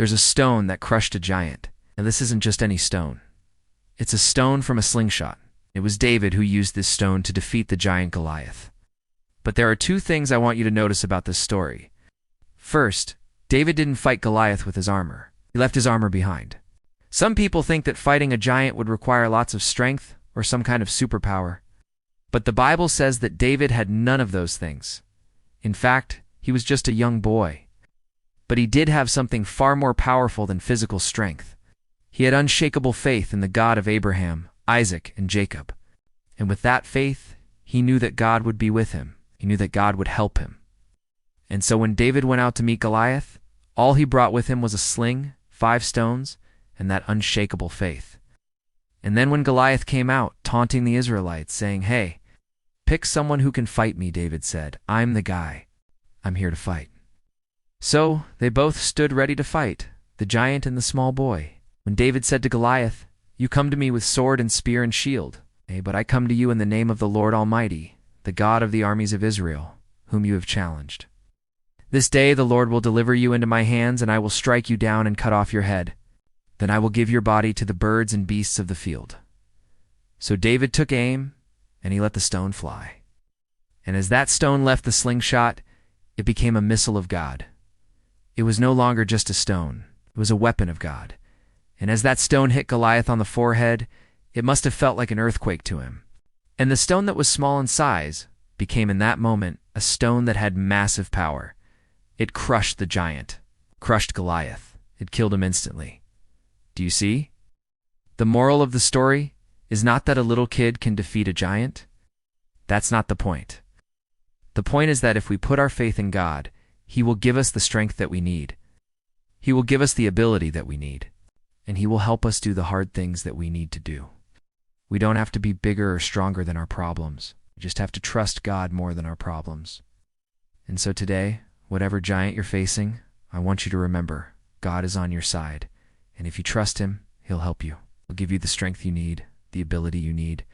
There's a stone that crushed a giant. And this isn't just any stone. It's a stone from a slingshot. It was David who used this stone to defeat the giant Goliath. But there are two things I want you to notice about this story. First, David didn't fight Goliath with his armor. He left his armor behind. Some people think that fighting a giant would require lots of strength or some kind of superpower. But the Bible says that David had none of those things. In fact, he was just a young boy. But he did have something far more powerful than physical strength. He had unshakable faith in the God of Abraham, Isaac, and Jacob. And with that faith, he knew that God would be with him. He knew that God would help him. And so when David went out to meet Goliath, all he brought with him was a sling, 5 stones, and that unshakable faith. And then when Goliath came out, taunting the Israelites, saying, "Hey, pick someone who can fight me," David said, "I'm the guy. I'm here to fight." So they both stood ready to fight, the giant and the small boy. When David said to Goliath, "You come to me with sword and spear and shield, but I come to you in the name of the Lord Almighty, the God of the armies of Israel, whom you have challenged. This day the Lord will deliver you into my hands, and I will strike you down and cut off your head. Then I will give your body to the birds and beasts of the field." So David took aim, and he let the stone fly. And as that stone left the slingshot, it became a missile of God. It was no longer just a stone. It was a weapon of God. And as that stone hit Goliath on the forehead, it must have felt like an earthquake to him. And the stone that was small in size became in that moment a stone that had massive power. It crushed the giant, crushed Goliath. It killed him instantly. Do you see? The moral of the story is not that a little kid can defeat a giant. That's not the point. The point is that if we put our faith in God, He will give us the strength that we need. He will give us the ability that we need. And He will help us do the hard things that we need to do. We don't have to be bigger or stronger than our problems. We just have to trust God more than our problems. And so today, whatever giant you're facing, I want you to remember, God is on your side. And if you trust Him, He'll help you. He'll give you the strength you need, the ability you need,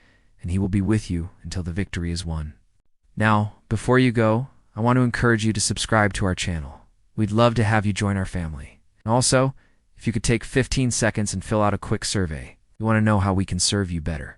and He will be with you until the victory is won. Now, before you go, I want to encourage you to subscribe to our channel. We'd love to have you join our family. And also, if you could take 15 seconds and fill out a quick survey. We want to know how we can serve you better.